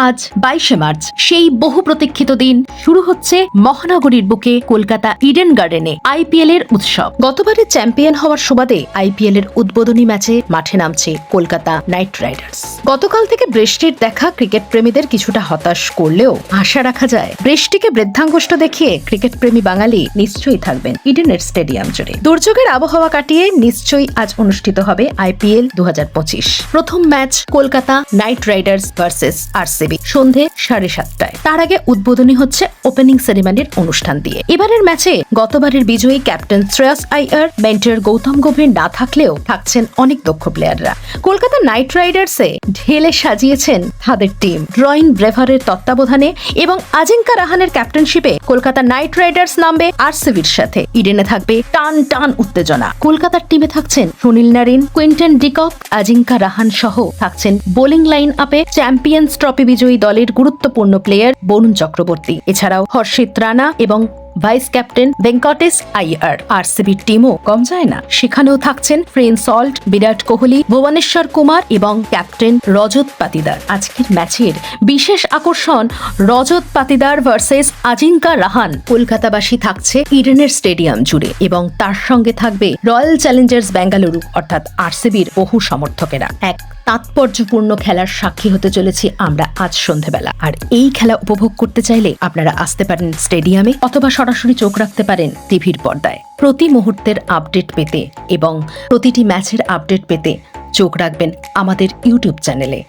আজ 22শে মার্চ, সেই বহু প্রতীক্ষিত দিন শুরু হচ্ছে মহানগরীর বুকে কলকাতা ইডেন গার্ডেনে আইপিএল এর উৎসব। গতবারের চ্যাম্পিয়ন হওয়ার সুবাদে আইপিএল এর উদ্বোধনী ম্যাচে মাঠে নামছে কলকাতা নাইট রাইডার্স। গতকাল থেকে বৃষ্টির দেখা ক্রিকেট প্রেমীদের কিছুটা হতাশ করলেও আশা রাখা যায় বৃষ্টিকে বৃদ্ধাঙ্গুষ্ঠ দেখিয়ে ক্রিকেট প্রেমী বাঙালি নিশ্চয়ই থাকবেন ইডেনের স্টেডিয়াম জুড়ে। দুর্যোগের আবহাওয়া কাটিয়ে নিশ্চয়ই আজ অনুষ্ঠিত হবে আইপিএল 2025। প্রথম match Kolkata night Riders versus RCB সন্ধে 7:30টায়। তার আগে উদ্বোধনী হচ্ছে ওপেনিং সেরিমনির অনুষ্ঠান দিয়ে। এবারের ম্যাচে গতবারের বিজয়ী ক্যাপ্টেন শ্রেয়াস আইয়ার, মেন্টর গৌতম গম্ভীর না থাকলেও থাকছেন অনেক দক্ষ প্লেয়াররা। কলকাতা নাইট রাইডার্সে ঢেলে সাজিয়েছেন তাদের টিম। রয়িন ব্রেভারের তত্ত্বাবধানে এবং আজিঙ্কা রাহানের ক্যাপ্টেনশিপে কলকাতা নাইট রাইডার্স নামবে আরসিবির সাথে। ইডেনে থাকবে টান টান উত্তেজনা। কলকাতার টিমে থাকছেন সুনীল নারিন, কুইন্টন ডিকক, আজিঙ্কা রাহান সহ থাকছেন বোলিং লাইন আপে চ্যাম্পিয়ন্স ট্রফি বিজয়ী দলের গুরুত্বপূর্ণ প্লেয়ার বরুণ চক্রবর্তী, এছাড়াও হর্ষিত রানা এবং ভাইস ক্যাপ্টেন ভেঙ্কটেশ আইয়ার। আরসিবির টিমও কম যায় না, সেখানেও থাকছেন প্রিন্স সল্ট, বিরাট কোহলি, ভুবনেশ্বর কুমার এবং ক্যাপ্টেন রজত পাতিদার। আজকের ম্যাচের বিশেষ আকর্ষণ রজত পাতিদার ভার্সেস আজিঙ্কা রাহান। কলকাতাবাসী থাকছে ইডেনের স্টেডিয়াম জুড়ে এবং তার সঙ্গে থাকবে রয়্যাল চ্যালেঞ্জার্স বেঙ্গালুরু অর্থাৎ আরসিবির বহু সমর্থকেরা। এক তাৎপর্যপূর্ণ খেলার সাক্ষী হতে চলেছি আমরা আজ সন্ধ্যাবেলা। আর এই খেলা উপভোগ করতে চাইলে আপনারা আসতে পারেন স্টেডিয়ামে অথবা সরাসরি চোখ রাখতে পারেন টিভির পর্দায়। প্রতি মুহূর্তের আপডেট পেতে এবং প্রতিটি ম্যাচের আপডেট পেতে চোখ রাখবেন আমাদের ইউটিউব চ্যানেলে।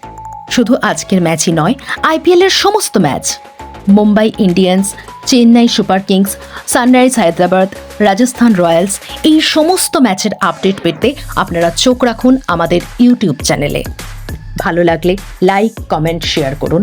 শুধু আজকের ম্যাচই নয়, আইপিএল এর সমস্ত match, Mumbai Indians, Chennai Super Kings, Sunrise Hyderabad, Rajasthan Royals, এই সমস্ত ম্যাচের আপডেট পেতে আপনারা চোখ রাখুন আমাদের ইউটিউব চ্যানেলে। ভালো লাগলে লাইক, কমেন্ট, শেয়ার করুন।